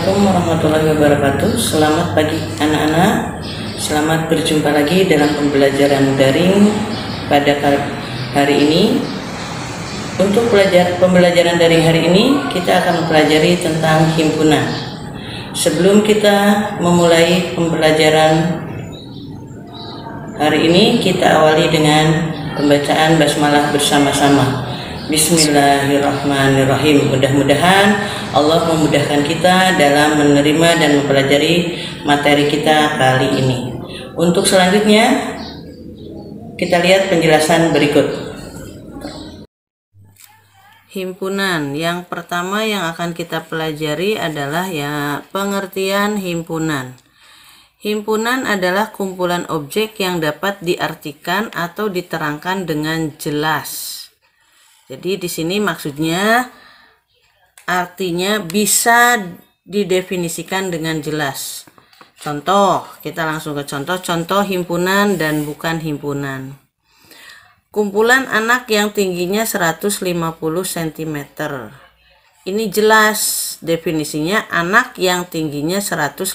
Assalamualaikum warahmatullahi wabarakatuh. Selamat pagi anak-anak. Selamat berjumpa lagi dalam pembelajaran daring pada hari ini. Untuk pembelajaran daring hari ini, kita akan mempelajari tentang himpunan. Sebelum kita memulai pembelajaran hari ini, kita awali dengan pembacaan basmalah bersama-sama. Bismillahirrahmanirrahim. Mudah-mudahan Allah memudahkan kita dalam menerima dan mempelajari materi kita kali ini. Untuk selanjutnya, kita lihat penjelasan berikut. Himpunan. Yang pertama yang akan kita pelajari adalah pengertian himpunan. Himpunan adalah kumpulan objek yang dapat diartikan atau diterangkan dengan jelas. Jadi di sini maksudnya artinya bisa didefinisikan dengan jelas. Contoh, kita langsung ke contoh himpunan dan bukan himpunan. Kumpulan anak yang tingginya 150 cm. Ini jelas definisinya, anak yang tingginya 150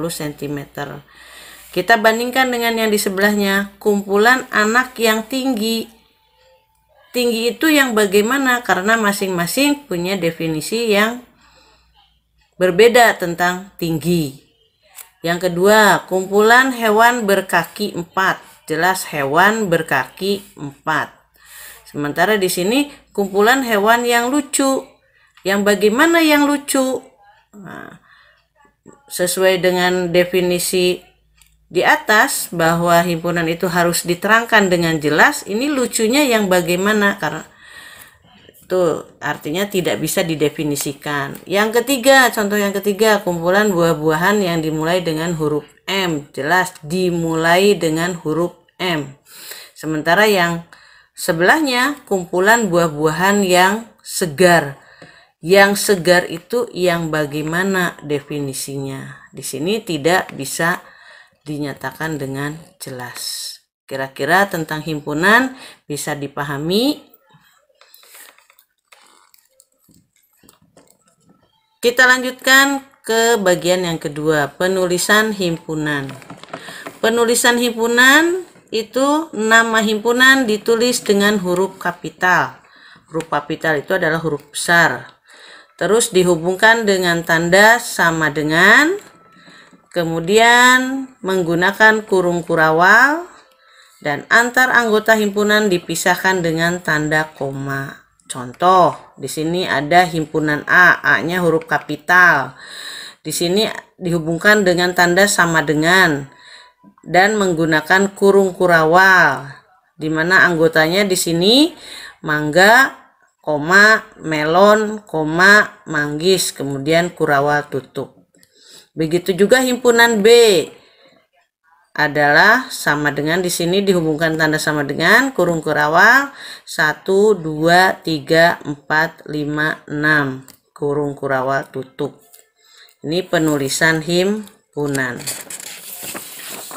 cm. Kita bandingkan dengan yang di sebelahnya, kumpulan anak yang tinggi. Tinggi itu yang bagaimana? Karena masing-masing punya definisi yang berbeda tentang tinggi. Yang kedua, kumpulan hewan berkaki 4. Jelas hewan berkaki 4. Sementara di sini kumpulan hewan yang lucu. Yang bagaimana yang lucu? Nah, sesuai dengan definisi di atas bahwa himpunan itu harus diterangkan dengan jelas, ini lucunya yang bagaimana? Karena itu artinya tidak bisa didefinisikan. Yang ketiga, contoh yang ketiga, kumpulan buah-buahan yang dimulai dengan huruf M. Jelas dimulai dengan huruf M. Sementara yang sebelahnya, kumpulan buah-buahan yang segar. Yang segar itu yang bagaimana definisinya? Di sini tidak bisa dinyatakan dengan jelas. Kira-kira tentang himpunan bisa dipahami. Kita lanjutkan ke bagian yang kedua, penulisan himpunan. Penulisan himpunan itu nama himpunan ditulis dengan huruf kapital. Huruf kapital itu adalah huruf besar. Terus dihubungkan dengan tanda sama dengan, kemudian menggunakan kurung kurawal, dan antar anggota himpunan dipisahkan dengan tanda koma. Contoh, di sini ada himpunan A, A-nya huruf kapital. Di sini dihubungkan dengan tanda sama dengan dan menggunakan kurung kurawal, di mana anggotanya di sini mangga, koma, melon, koma, manggis, kemudian kurawal tutup. Begitu juga himpunan B adalah sama dengan, di sini dihubungkan tanda sama dengan kurung kurawal 1 2 3 4 5 6 kurung kurawal tutup. Ini penulisan himpunan.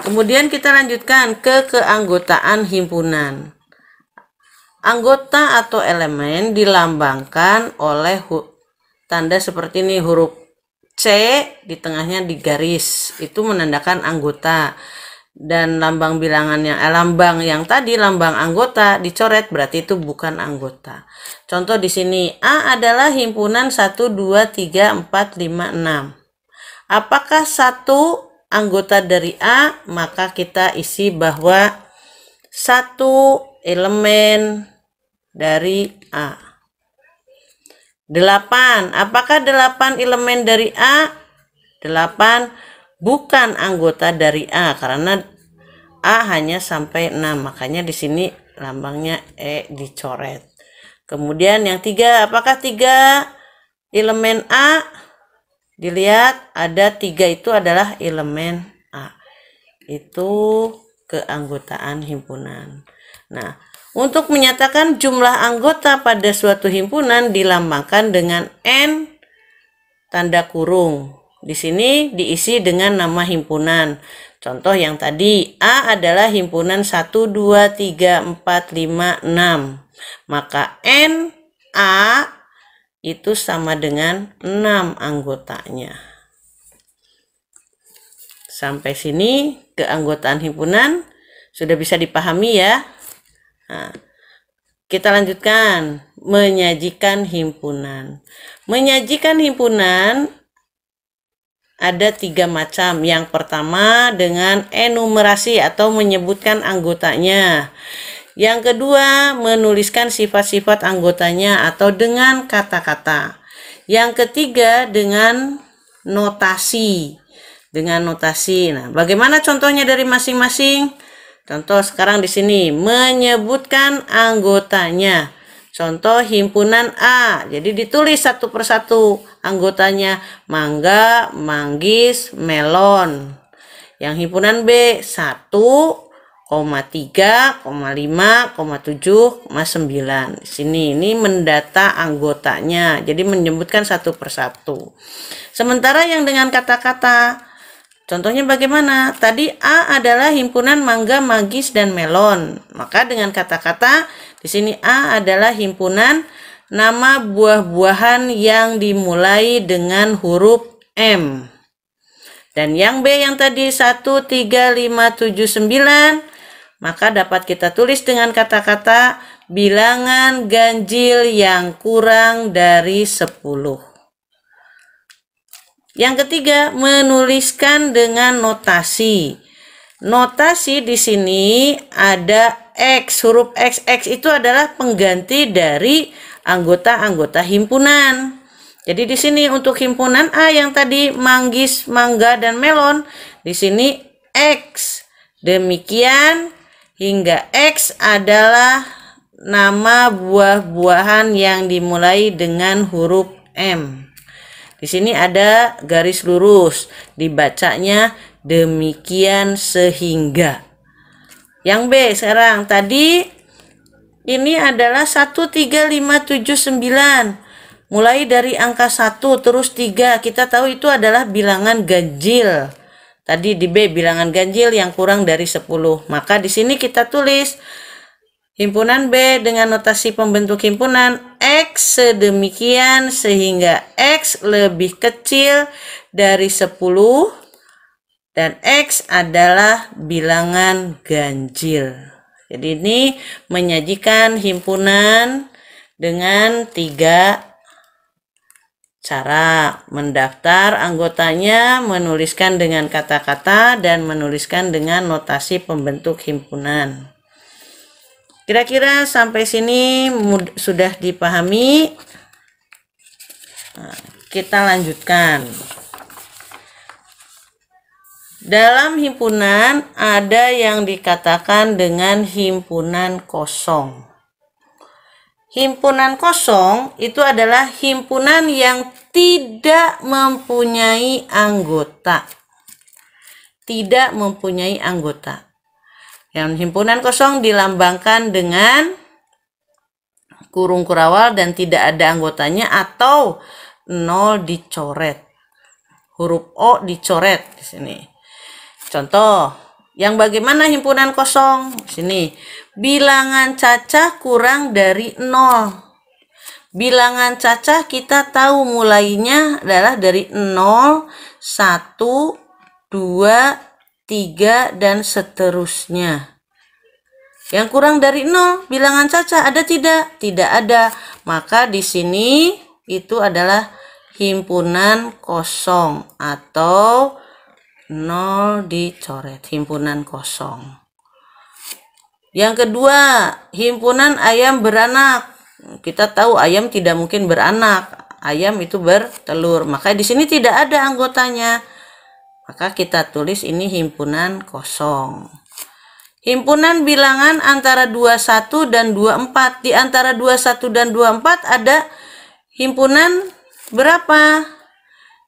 Kemudian kita lanjutkan ke keanggotaan himpunan. Anggota atau elemen dilambangkan oleh tanda seperti ini, huruf C di tengahnya digaris, itu menandakan anggota. Dan lambang bilangannya, lambang yang tadi lambang anggota dicoret, berarti itu bukan anggota. Contoh di sini, A adalah himpunan 1 2 3 4 5 6. Apakah satu anggota dari A? Maka kita isi bahwa satu elemen dari A. 8. Apakah 8 elemen dari A? 8 bukan anggota dari A karena A hanya sampai 6. Makanya di sini lambangnya E dicoret. Kemudian yang 3, apakah 3 elemen A? Dilihat ada 3 itu adalah elemen A. Itu keanggotaan himpunan. Nah, untuk menyatakan jumlah anggota pada suatu himpunan dilambangkan dengan N tanda kurung. Di sini diisi dengan nama himpunan. Contoh yang tadi, A adalah himpunan 1 2 3 4 5 6. Maka N A itu sama dengan 6 anggotanya. Sampai sini keanggotaan himpunan sudah bisa dipahami ya. Nah, kita lanjutkan menyajikan himpunan. Menyajikan himpunan ada 3 macam. Yang pertama dengan enumerasi atau menyebutkan anggotanya. Yang kedua menuliskan sifat-sifat anggotanya atau dengan kata-kata. Yang ketiga dengan notasi. Nah, bagaimana contohnya dari masing-masing? Contoh sekarang di sini menyebutkan anggotanya. Contoh himpunan A. Jadi ditulis satu persatu anggotanya. Mangga, manggis, melon. Yang himpunan B 1, 3, 5, 7, 9. Di sini ini mendata anggotanya. Jadi menyebutkan satu persatu. Sementara yang dengan kata-kata, contohnya bagaimana? Tadi A adalah himpunan mangga, manggis, dan melon. Maka dengan kata-kata di sini A adalah himpunan nama buah-buahan yang dimulai dengan huruf M. Dan yang B yang tadi 1, 3, 5, 7, 9, maka dapat kita tulis dengan kata-kata bilangan ganjil yang kurang dari 10. Yang ketiga, menuliskan dengan notasi. Notasi di sini ada X, huruf X. X itu adalah pengganti dari anggota-anggota himpunan. Jadi di sini untuk himpunan A yang tadi manggis, mangga, dan melon, di sini X. Demikian hingga X adalah nama buah-buahan yang dimulai dengan huruf M. Di sini ada garis lurus, dibacanya demikian sehingga. Yang B sekarang, tadi ini adalah 1, 3, 5, 7, 9. Mulai dari angka 1 terus 3, kita tahu itu adalah bilangan ganjil. Tadi di B bilangan ganjil yang kurang dari 10. Maka di sini kita tulis himpunan B dengan notasi pembentuk himpunan X sedemikian sehingga X lebih kecil dari 10 dan X adalah bilangan ganjil. Jadi ini menyajikan himpunan dengan 3 cara: mendaftar anggotanya, menuliskan dengan kata-kata, dan menuliskan dengan notasi pembentuk himpunan. Kira-kira sampai sini sudah dipahami. Nah, kita lanjutkan. Dalam himpunan ada yang dikatakan dengan himpunan kosong. Himpunan kosong itu adalah himpunan yang tidak mempunyai anggota. Tidak mempunyai anggota. Yang himpunan kosong dilambangkan dengan kurung kurawal dan tidak ada anggotanya atau 0 dicoret. Huruf O dicoret di sini. Contoh, yang bagaimana himpunan kosong? Di sini, bilangan cacah kurang dari 0. Bilangan cacah kita tahu mulainya adalah dari 0, 1, 2, 3, dan seterusnya. Yang kurang dari 0, bilangan cacah ada tidak? Tidak ada. Maka di sini itu adalah himpunan kosong atau 0 dicoret, himpunan kosong. Yang kedua, himpunan ayam beranak. Kita tahu ayam tidak mungkin beranak. Ayam itu bertelur. Maka di sini tidak ada anggotanya. Maka kita tulis ini himpunan kosong. Himpunan bilangan antara 21 dan 24. Di antara 21 dan 24 ada himpunan berapa?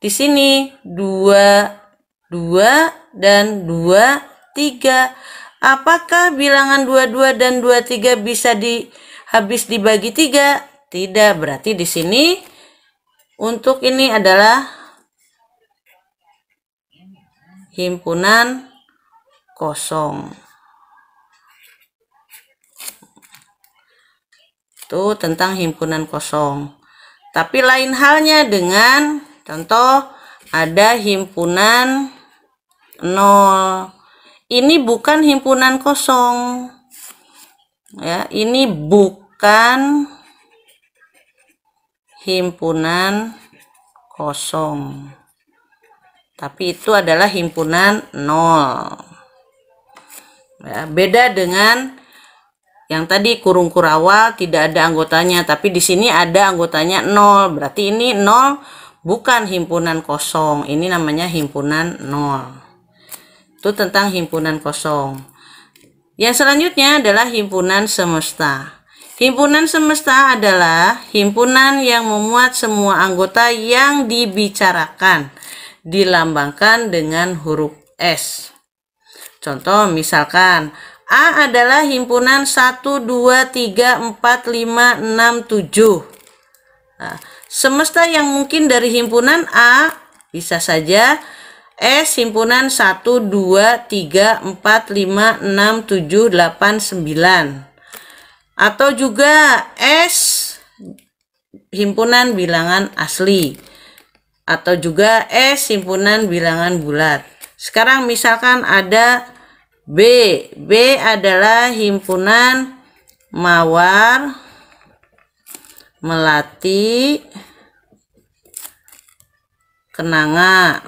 Di sini 2, 2, dan 2, 3. Apakah bilangan 22 dan 23 bisa habis dibagi 3? Tidak, berarti di sini untuk ini adalah himpunan kosong. Itu tentang himpunan kosong. Tapi lain halnya dengan contoh ada himpunan 0. Ini bukan himpunan kosong. Ya, ini bukan himpunan kosong. Tapi itu adalah himpunan 0. Ya, beda dengan yang tadi kurung kurawal tidak ada anggotanya, tapi di sini ada anggotanya 0. Berarti ini 0 bukan himpunan kosong. Ini namanya himpunan 0. Itu tentang himpunan kosong. Yang selanjutnya adalah himpunan semesta. Himpunan semesta adalah himpunan yang memuat semua anggota yang dibicarakan, dilambangkan dengan huruf S. Contoh misalkan A adalah himpunan 1, 2, 3, 4, 5, 6, 7. Nah, semesta yang mungkin dari himpunan A bisa saja S himpunan 1, 2, 3, 4, 5, 6, 7, 8, 9. Atau juga S himpunan bilangan asli. Atau juga S himpunan bilangan bulat. Sekarang misalkan ada B. B adalah himpunan mawar, melati, kenanga.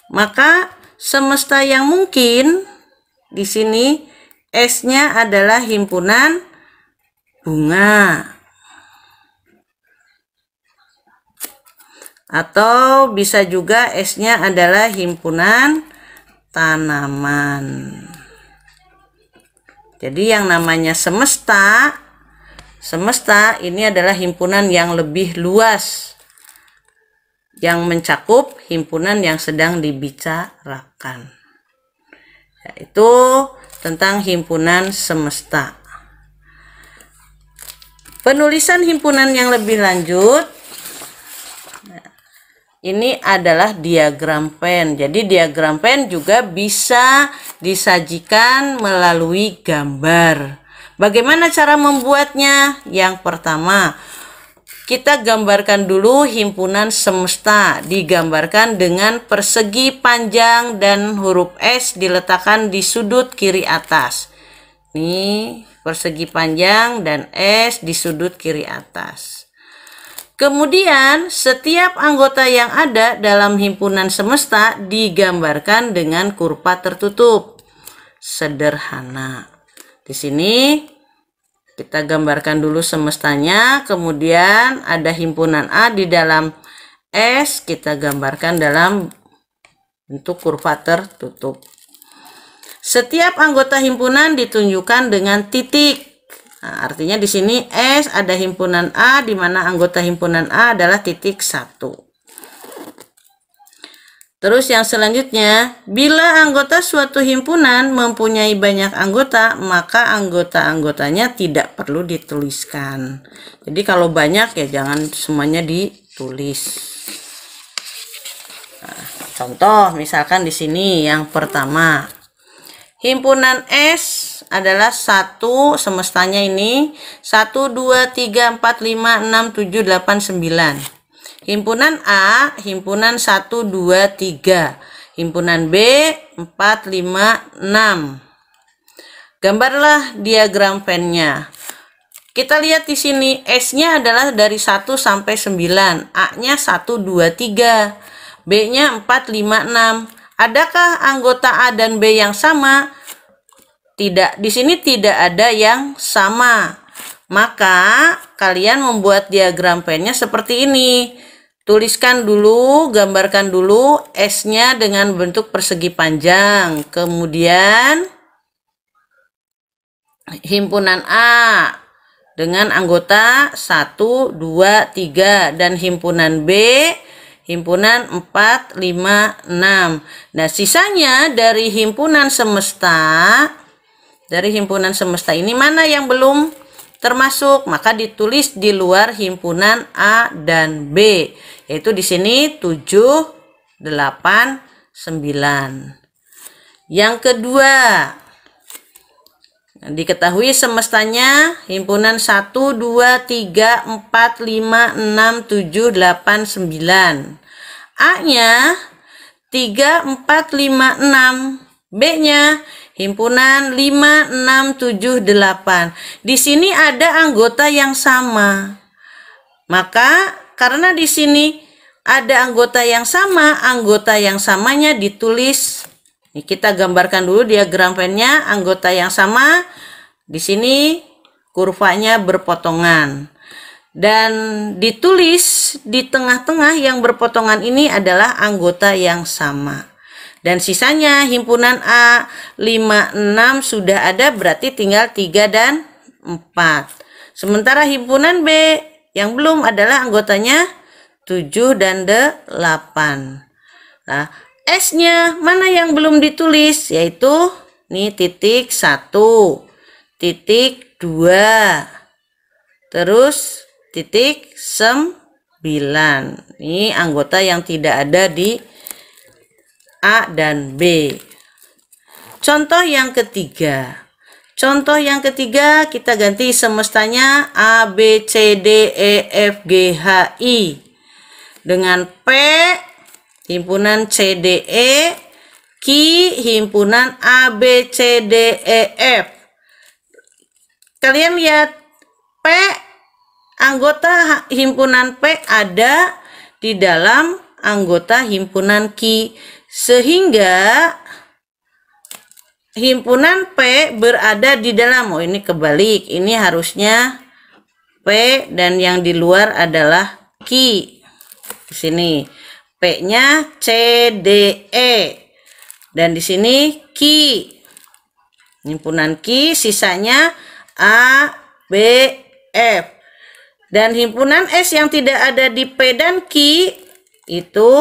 Maka semesta yang mungkin di sini S-nya adalah himpunan bunga. Atau bisa juga S-nya adalah himpunan tanaman. Jadi yang namanya semesta ini adalah himpunan yang lebih luas, yang mencakup himpunan yang sedang dibicarakan. Yaitu tentang himpunan semesta. Penulisan himpunan yang lebih lanjut, ini adalah diagram pen. Jadi diagram pen juga bisa disajikan melalui gambar. Bagaimana cara membuatnya? Yang pertama, kita gambarkan dulu himpunan semesta. Digambarkan dengan persegi panjang dan huruf S diletakkan di sudut kiri atas. Ini persegi panjang dan S di sudut kiri atas. Kemudian setiap anggota yang ada dalam himpunan semesta digambarkan dengan kurva tertutup. Sederhana. Di sini kita gambarkan dulu semestanya, kemudian ada himpunan A di dalam S, kita gambarkan dalam bentuk kurva tertutup. Setiap anggota himpunan ditunjukkan dengan titik. Nah, artinya di sini S ada himpunan A, di mana anggota himpunan A adalah titik 1. Terus yang selanjutnya, bila anggota suatu himpunan mempunyai banyak anggota, maka anggota-anggotanya tidak perlu dituliskan. Jadi kalau banyak ya jangan semuanya ditulis. Nah, contoh misalkan di sini yang pertama, himpunan S adalah 1, semestanya ini 1, 2, 3, 4, 5, 6, 7, 8, 9. Himpunan A, himpunan 1, 2, 3. Himpunan B, 4, 5, 6. Gambarlah diagram pennya. Kita lihat di sini S-nya adalah dari 1 sampai 9. A-nya 1, 2, 3. B-nya 4, 5, 6. Adakah anggota A dan B yang sama? Tidak, di sini tidak ada yang sama. Maka kalian membuat diagram pennya seperti ini. Tuliskan dulu, gambarkan dulu S-nya dengan bentuk persegi panjang. Kemudian himpunan A dengan anggota 1, 2, 3 dan himpunan B himpunan 4, 5, 6. Nah, sisanya dari himpunan semesta ini mana yang belum termasuk? Maka ditulis di luar himpunan A dan B. Yaitu di sini 7, 8, 9. Yang kedua, diketahui semestanya himpunan 1, 2, 3, 4, 5, 6, 7, 8, 9. A-nya 3, 4, 5, 6. B-nya himpunan 5, 6, 7, 8. Di sini ada anggota yang sama. Maka karena di sini ada anggota yang sama, anggota yang samanya ditulis. Ini kita gambarkan dulu diagram Venn-nya, anggota yang sama. Di sini kurvanya berpotongan. Dan ditulis di tengah-tengah yang berpotongan ini adalah anggota yang sama. Dan sisanya himpunan A 5, 6 sudah ada, berarti tinggal 3 dan 4. Sementara himpunan B yang belum adalah anggotanya 7 dan 8. Nah, S-nya mana yang belum ditulis? Yaitu nih titik 1, titik 2, terus titik 9. Ini anggota yang tidak ada di A dan B. Contoh yang ketiga. Contoh yang ketiga kita ganti semestanya A, B, C, D, E, F, G, H, I. Dengan P himpunan C, D, E, Q himpunan A, B, C, D, E, F. Kalian lihat P, anggota himpunan P ada di dalam anggota himpunan Q, sehingga himpunan P berada di dalam. Oh, ini kebalik. Ini harusnya P dan yang di luar adalah Q. Di sini P-nya C, D, E. Dan di sini Q. Himpunan Q, sisanya A, B, F. Dan himpunan S yang tidak ada di P dan Q itu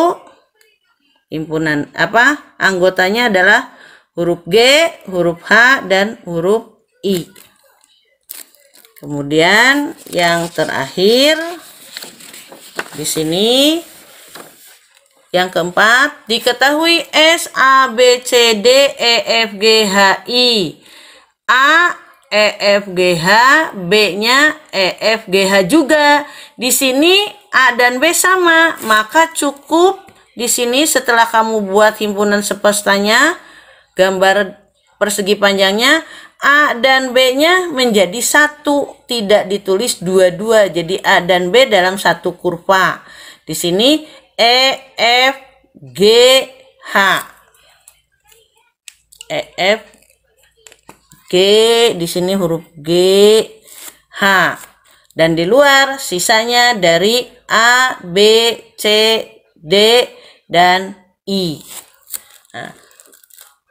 himpunan apa? Anggotanya adalah huruf G, huruf H, dan huruf I. Kemudian yang terakhir di sini yang keempat, diketahui S, A, B, C, D, E, F, G, H, I. A, E, F, G, H, B-nya E, F, G, H juga. Di sini A dan B sama, maka cukup di sini setelah kamu buat himpunan sepestanya, gambar persegi panjangnya, A dan B-nya menjadi satu, tidak ditulis dua-dua. Jadi A dan B dalam satu kurva. Di sini E, F, G, H. E, F, G, di sini huruf G, H. Dan di luar sisanya dari A, B, C, D, dan I. Nah,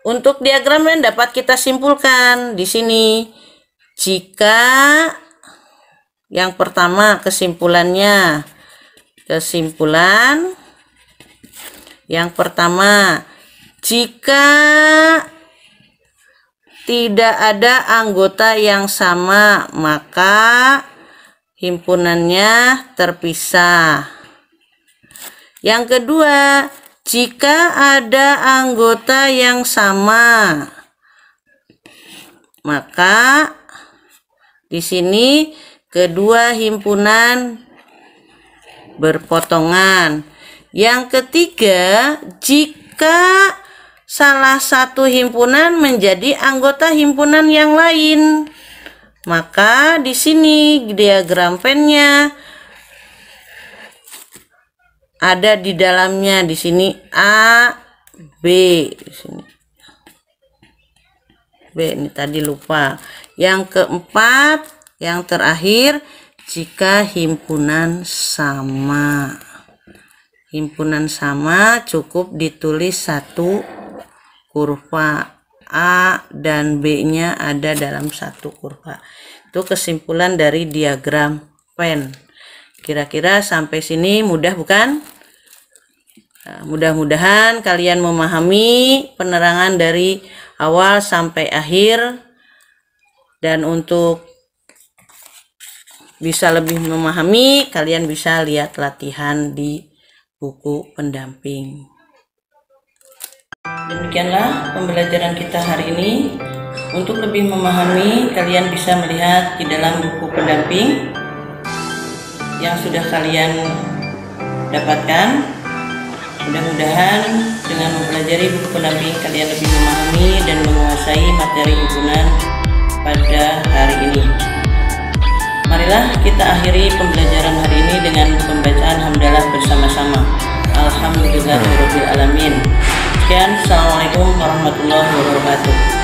untuk diagram dapat kita simpulkan di sini. Jika yang pertama kesimpulan yang pertama, jika tidak ada anggota yang sama, maka himpunannya terpisah. Yang kedua, jika ada anggota yang sama, maka di sini kedua himpunan berpotongan. Yang ketiga, jika salah satu himpunan menjadi anggota himpunan yang lain, maka di sini diagram Venn-nya ada di dalamnya. Di sini A, B, di sini B, ini tadi lupa. Yang keempat, yang terakhir, jika himpunan sama. Himpunan sama cukup ditulis satu kurva. A dan B-nya ada dalam satu kurva. Itu kesimpulan dari diagram Venn. Kira-kira sampai sini mudah bukan? Nah, mudah-mudahan kalian memahami penerangan dari awal sampai akhir. Dan untuk bisa lebih memahami, kalian bisa lihat latihan di buku pendamping. Demikianlah pembelajaran kita hari ini. Untuk lebih memahami, kalian bisa melihat di dalam buku pendamping yang sudah kalian dapatkan. Mudah-mudahan dengan mempelajari buku pendamping kalian lebih memahami dan menguasai materi himpunan pada hari ini. Marilah kita akhiri pembelajaran hari ini dengan pembacaan hamdalah bersama-sama. Alhamdulillahirabbil alamin. Sekian, assalamualaikum warahmatullahi wabarakatuh.